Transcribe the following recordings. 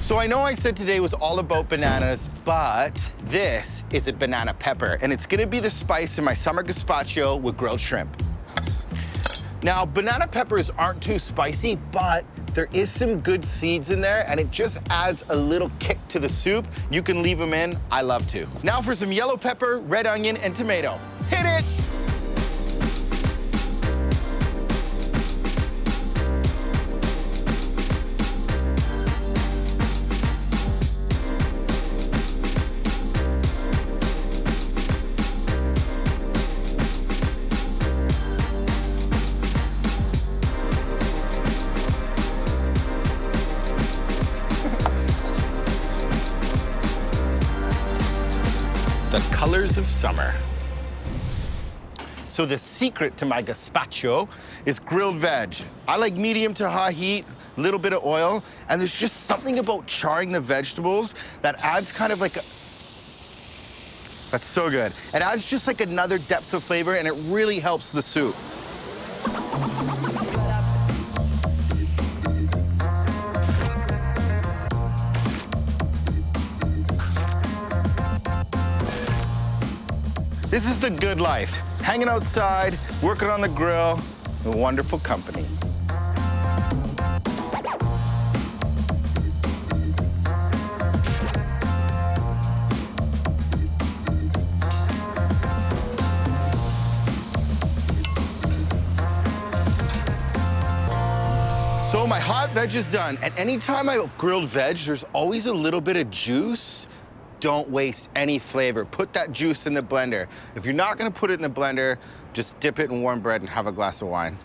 So I know I said today was all about bananas, but this is a banana pepper, and it's gonna be the spice in my summer gazpacho with grilled shrimp. Now, banana peppers aren't too spicy, but there is some good seeds in there, and it just adds a little kick to the soup. You can leave them in, I love to. Now for some yellow pepper, red onion, and tomato. Hit it! The colors of summer. So the secret to my gazpacho is grilled veg. I like medium to high heat, a little bit of oil, and there's just something about charring the vegetables that adds kind of like a... That's so good. It adds just like another depth of flavor, and it really helps the soup. This is the good life. Hanging outside, working on the grill, a wonderful company. So my hot veg is done, and anytime I've grilled veg, there's always a little bit of juice. Don't waste any flavor. Put that juice in the blender. If you're not gonna put it in the blender, just dip it in warm bread and have a glass of wine.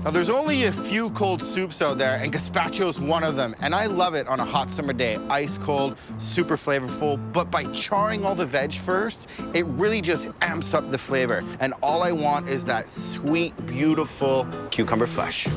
Now, there's only a few cold soups out there, and gazpacho's one of them, and I love it on a hot summer day. Ice cold, super flavorful, but by charring all the veg first, it really just amps up the flavor, and all I want is that sweet, beautiful cucumber flesh.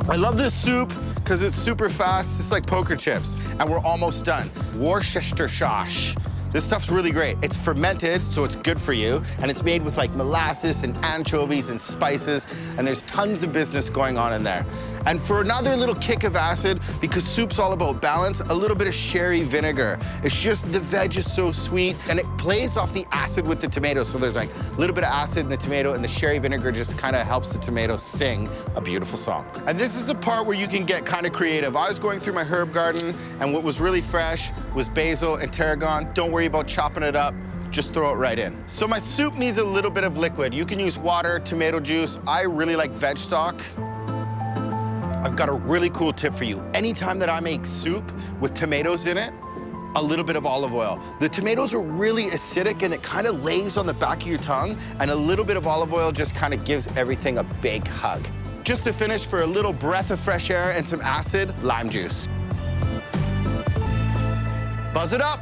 I love this soup because it's super fast. It's like poker chips, and we're almost done. Worcestershire sauce. This stuff's really great. It's fermented, so it's good for you, and it's made with like molasses and anchovies and spices, and there's tons of business going on in there. And for another little kick of acid, because soup's all about balance, a little bit of sherry vinegar. It's just the veg is so sweet, and it plays off the acid with the tomato, so there's like a little bit of acid in the tomato, and the sherry vinegar just kind of helps the tomato sing a beautiful song. And this is the part where you can get kind of creative. I was going through my herb garden, and what was really fresh was basil and tarragon. Don't worry about chopping it up. Just throw it right in. So my soup needs a little bit of liquid. You can use water, tomato juice. I really like veg stock. I've got a really cool tip for you. Anytime that I make soup with tomatoes in it, a little bit of olive oil. The tomatoes are really acidic, and it kind of lays on the back of your tongue, and a little bit of olive oil just kind of gives everything a big hug. Just to finish, for a little breath of fresh air and some acid, lime juice. Buzz it up.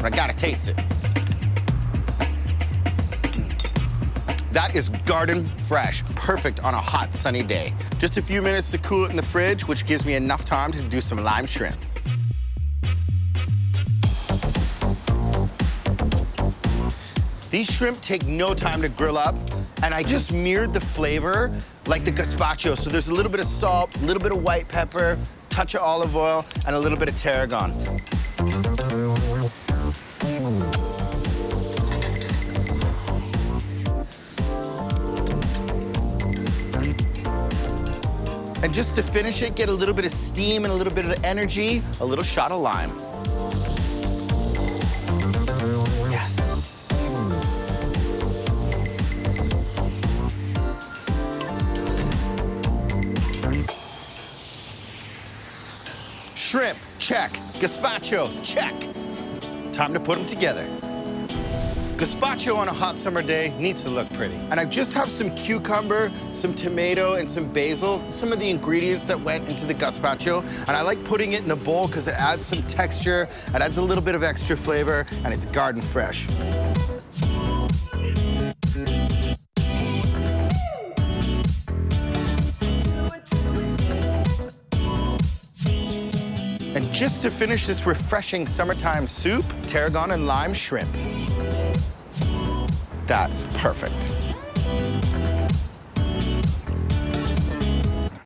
I gotta taste it. That is garden fresh, perfect on a hot, sunny day. Just a few minutes to cool it in the fridge, which gives me enough time to do some lime shrimp. These shrimp take no time to grill up, and I just mirrored the flavor like the gazpacho. So there's a little bit of salt, a little bit of white pepper, touch of olive oil, and a little bit of tarragon. And just to finish it, get a little bit of steam and a little bit of energy, a little shot of lime. Yes. Shrimp, check. Gazpacho, check. Time to put them together. Gazpacho on a hot summer day needs to look pretty. And I just have some cucumber, some tomato, and some basil, some of the ingredients that went into the gazpacho. And I like putting it in a bowl because it adds some texture, it adds a little bit of extra flavor, and it's garden fresh. And just to finish this refreshing summertime soup, tarragon and lime shrimp. That's perfect.